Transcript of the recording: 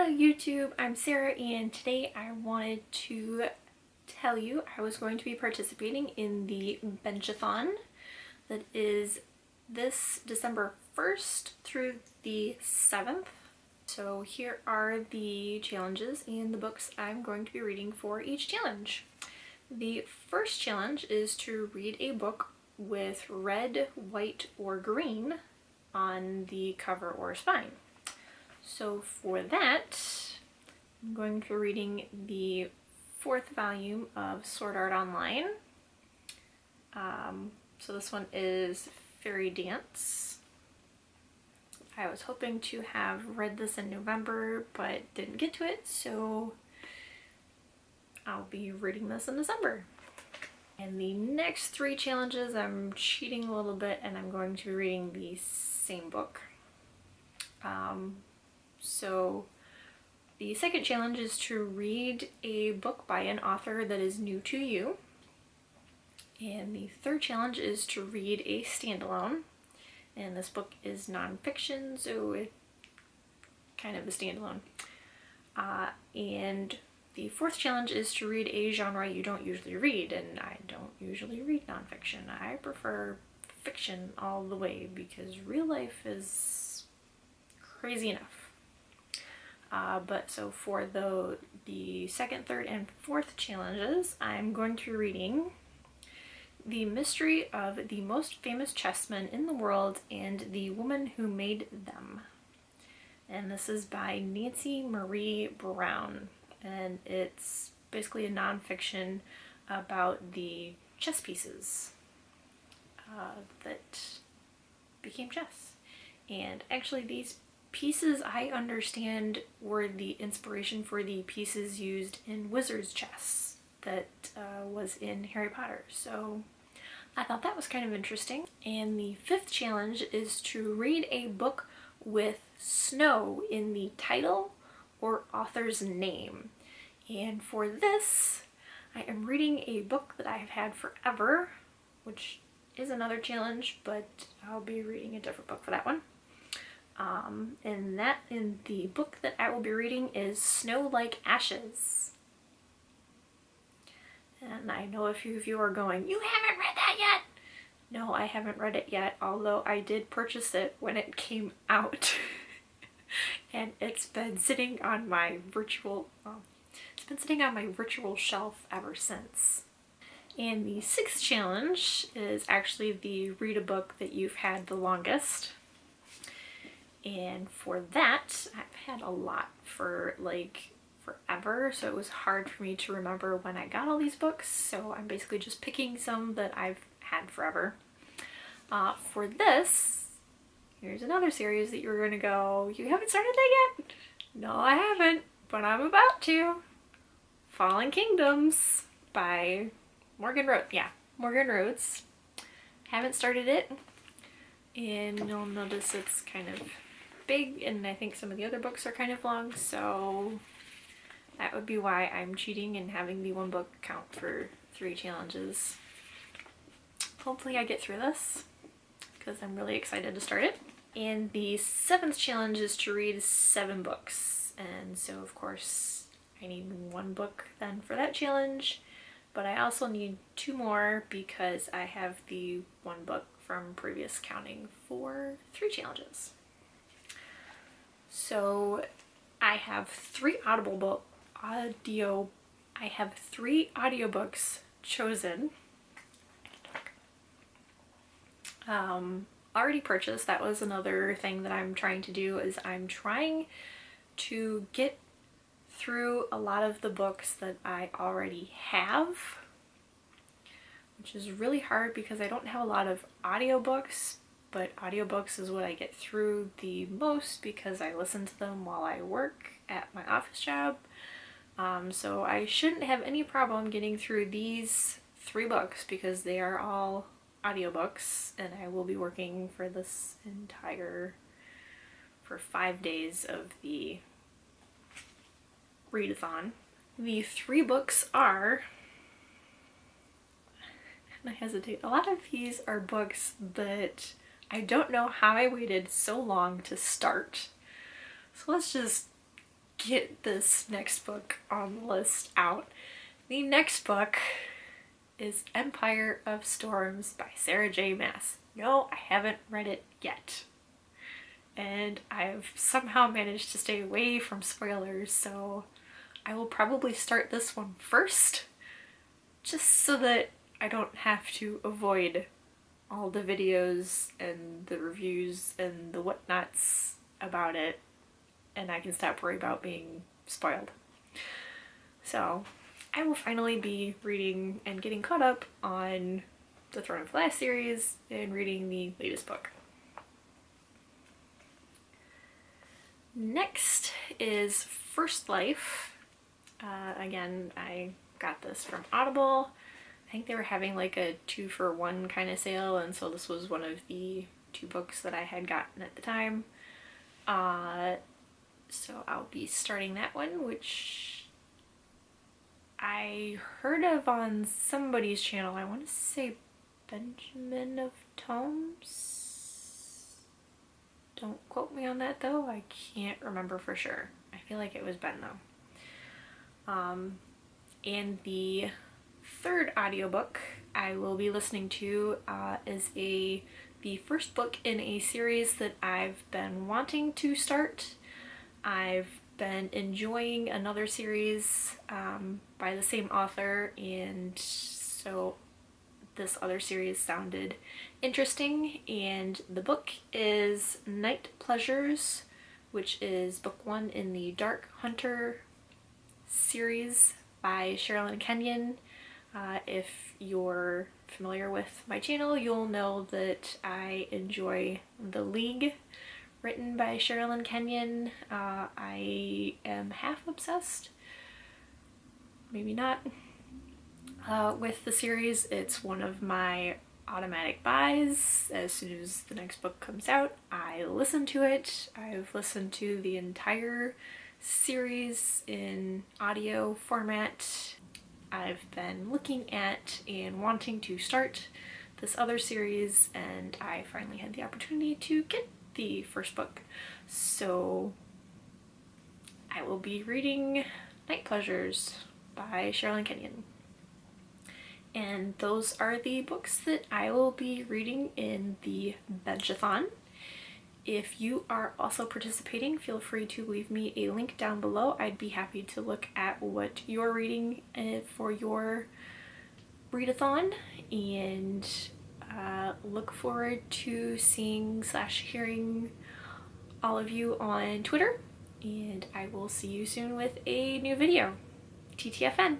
Hello YouTube, I'm Sarah, and today I wanted to tell you I was going to be participating in the Benchathon that is this December 1st through the 7th. So here are the challenges and the books I'm going to be reading for each challenge. The first challenge is to read a book with red, white, or green on the cover or spine. So for that, I'm going to be reading the 4th volume of Sword Art Online. So this one is Fairy Dance. I was hoping to have read this in November, but didn't get to it, so I'll be reading this in December. And the next 3 challenges, I'm cheating a little bit, and I'm going to be reading the same book. So the second challenge is to read a book by an author that is new to you. And the third challenge is to read a standalone. And this book is nonfiction, so it's kind of a standalone. And the 4th challenge is to read a genre you don't usually read, and I don't usually read nonfiction. I prefer fiction all the way because real life is crazy enough. But so for the 2nd, 3rd, and 4th challenges, I'm going to be reading The Mystery of the Most Famous Chessmen in the World and the Woman Who Made Them. And this is by Nancy Marie Brown. And it's basically a nonfiction about the chess pieces that became chess. And actually these pieces, I understand, were the inspiration for the pieces used in wizard's chess that was in Harry Potter. So I thought that was kind of interesting. And the 5th challenge is to read a book with snow in the title or author's name. And for this, I am reading a book that I have had forever, which is another challenge, but I'll be reading a different book for that one. And the book that I will be reading is Snow Like Ashes. And I know a few of you are going, "You haven't read that yet!" No, I haven't read it yet, although I did purchase it when it came out. And it's been sitting on my virtual shelf ever since. And the 6th challenge is actually the read a book that you've had the longest. And for that, I've had a lot for like forever, so it was hard for me to remember when I got all these books, so I'm basically just picking some that I've had forever. For this, here's another series that you're gonna go, "You haven't started that yet?" No, I haven't, but I'm about to. Fallen Kingdoms by Morgan Rhodes. Haven't started it, and you'll notice it's kind of big, and I think some of the other books are kind of long, so that would be why I'm cheating and having the 1 book count for 3 challenges. Hopefully I get through this, because I'm really excited to start it. And the 7th challenge is to read 7 books, and so of course I need 1 book then for that challenge, but I also need 2 more because I have the 1 book from previous counting for 3 challenges. So I have 3 audiobooks chosen. Already purchased. That was another thing that I'm trying to do, is I'm trying to get through a lot of the books that I already have, which is really hard because I don't have a lot of audiobooks, but audiobooks is what I get through the most because I listen to them while I work at my office job. So I shouldn't have any problem getting through these 3 books because they are all audiobooks, and I will be working for for 5 days of the readathon. The 3 books are, and I hesitate, a lot of these are books that I don't know how I waited so long to start. So let's just get this next book on the list out. The next book is Empire of Storms by Sarah J. Maas. No, I haven't read it yet. And I've somehow managed to stay away from spoilers, so I will probably start this one first, just so that I don't have to avoid all the videos and the reviews and the whatnots about it, and I can stop worrying about being spoiled. So I will finally be reading and getting caught up on the Throne of Glass series and reading the latest book. Next is First Life. Again, I got this from Audible. I think they were having like a 2-for-1 kind of sale, and so this was one of the 2 books that I had gotten at the time. So I'll be starting that one, which I heard of on somebody's channel. I want to say Benjamin of Tomes. Don't quote me on that though. I can't remember for sure. I feel like it was Ben though. And the third audiobook I will be listening to is the first book in a series that I've been wanting to start. I've been enjoying another series by the same author, and so this other series sounded interesting, and the book is Night Pleasures, which is book 1 in the Dark Hunter series by Sherilyn Kenyon. If you're familiar with my channel, you'll know that I enjoy The League, written by Sherilyn Kenyon. I am half obsessed, maybe not, with the series. It's one of my automatic buys. As soon as the next book comes out, I listen to it. I've listened to the entire series in audio format. I've been looking at and wanting to start this other series, and I finally had the opportunity to get the first book. So I will be reading Night Pleasures by Sherilyn Kenyon. And those are the books that I will be reading in the Benchathon. If you are also participating, feel free to leave me a link down below. I'd be happy to look at what you're reading for your readathon, and look forward to seeing / hearing all of you on Twitter, and I will see you soon with a new video. TTFN!